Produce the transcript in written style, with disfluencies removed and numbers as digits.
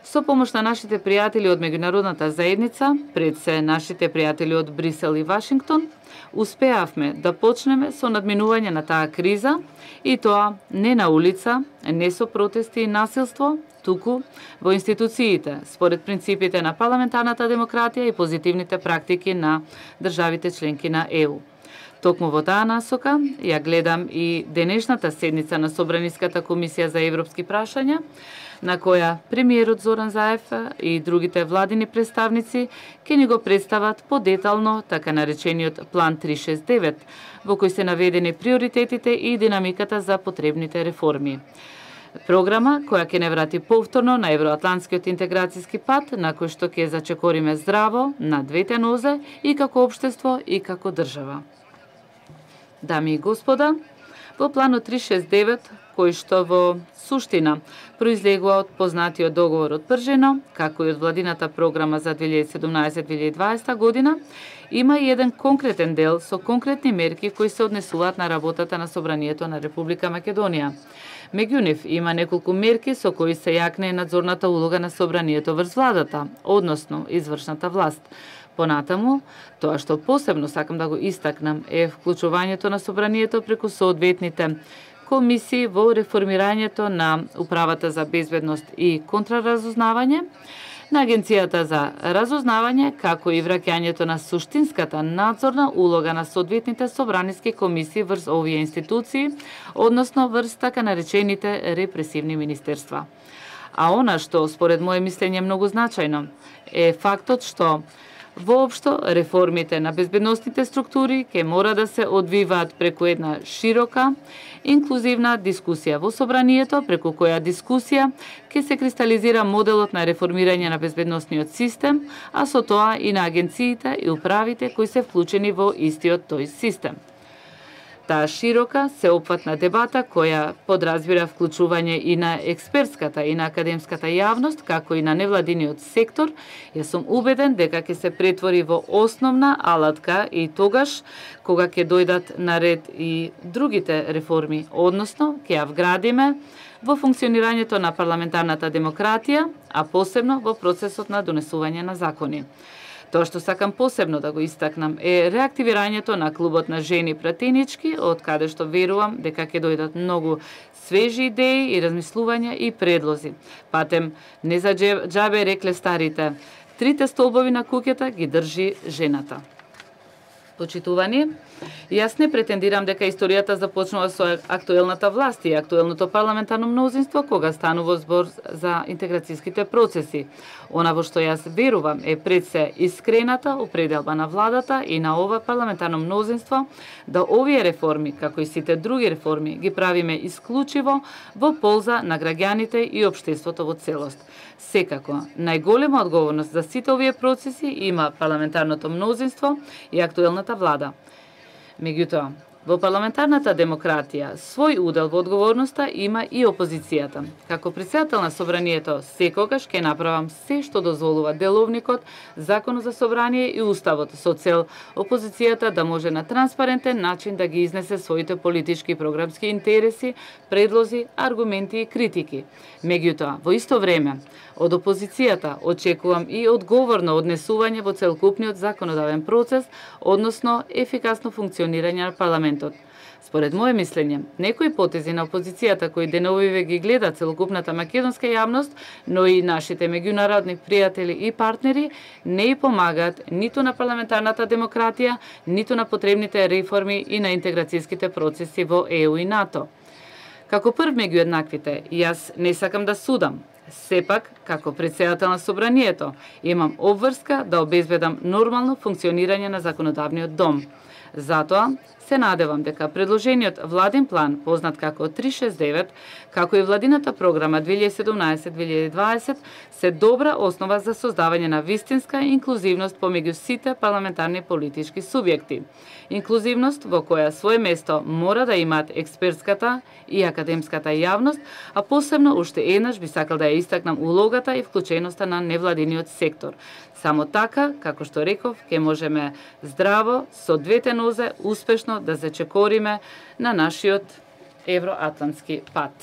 Со помош на нашите пријатели од меѓународната заедница, пред се нашите пријатели од Брисел и Вашингтон, успеавме да почнеме со надминување на таа криза и тоа не на улица, не со протести и насилство, туку во институциите, според принципите на парламентарната демократија и позитивните практики на државите членки на ЕУ. Токму во таа насока ја гледам и денешната седница на Собраниската комисија за европски прашања, на која премиерот Зоран Заев и другите владини представници ќе ни го представат подетално така наречениот План 369, во кој се наведени приоритетите и динамиката за потребните реформи. Програма која ќе не врати повторно на евроатлантскиот интеграцијски пат, на кој што ќе зачекориме здраво на двете нозе и како општество и како држава. Дами и господа, во Планот 369, кој што во суштина произлегува од познатиот договор од Пржено, како и од владината програма за 2017-2020 година, има и еден конкретен дел со конкретни мерки кои се однесуваат на работата на Собранието на Република Македонија. Меѓу нив има неколку мерки со кои се јакне надзорната улога на Собранието врз владата, односно извршната власт. Понатаму, тоа што посебно сакам да го истакнам е вклучувањето на Собранието преку соодветните комисии во реформирањето на Управата за безбедност и контраразузнавање, на Агенцијата за разузнавање, како и враќањето на суштинската надзорна улога на соодветните собраниски комисии врз овие институции, односно врз така наречените репресивни министерства. А она што според моје мислење е многу значајно е фактот што воопшто реформите на безбедносните структури ќе мора да се одвиваат преку една широка, инклузивна дискусија во Собранието, преку која дискусија ќе се кристализира моделот на реформирање на безбедносниот систем, а со тоа и на агенциите и управите кои се вклучени во истиот тој систем. Таа широка, сеопфатна дебата која подразбира вклучување и на експертската и на академската јавност, како и на невладиниот сектор, јас сум убеден дека ќе се претвори во основна алатка и тогаш кога ќе дојдат на ред и другите реформи, односно ќе ја вградиме во функционирањето на парламентарната демократија, а посебно во процесот на донесување на закони. Тоа што сакам посебно да го истакнам е реактивирањето на клубот на жени пратенички, од каде што верувам дека ќе дојдат многу свежи идеи и размислувања и предлози. Патем, не за џабе рекле старите, 3 столбови на куќата ги држи жената. Почитувани, јас не претендирам дека историјата започнува со актуелната власт и актуелното парламентарно мнозинство кога станува збор за интеграцијските процеси. Она во што јас верувам е пред се искрената определба на владата и на ова парламентарно мнозинство да овие реформи, како и сите други реформи, ги правиме исклучиво во полза на граѓаните и општеството во целост. Секако, најголема одговорност за сите овие процеси има парламентарното мнозинство и актуелната влада. Меѓутоа, во парламентарната демократија свој удел во одговорноста има и опозицијата. Како претседател на Собранието, секогаш ќе направам се што дозволува деловникот, Законот за Собрание и Уставот со цел опозицијата да може на транспарентен начин да ги изнесе своите политички и програмски интереси, предлози, аргументи и критики. Меѓутоа, во исто време, од опозицијата очекувам и одговорно однесување во целокупниот законодавен процес, односно ефикасно функционирање на парламентот. Според моје мислење, некои потези на опозицијата кои деновиве ги гледа целокупната македонска јавност, но и нашите меѓународни пријатели и партнери, не и помагаат ниту на парламентарната демократија, ниту на потребните реформи и на интеграцијските процеси во ЕУ и НАТО. Како прв меѓу еднаквите, јас не сакам да судам. Сепак, како претседател на Собранието, имам обврска да обезбедам нормално функционирање на законодавниот дом. Затоа, се надевам дека предложениот владин план, познат како 369, како и владината програма 2017-2020, се добра основа за создавање на вистинска инклузивност помеѓу сите парламентарни политички субјекти. Инклузивност во која свое место мора да имаат експертската и академската јавност, а посебно уште еднаш би сакал да ја истакнам улогата и вклученоста на невладиниот сектор. Само така, како што реков, ќе можеме здраво, со двете нозе, успешно да зачекориме на нашиот евроатлантски пат.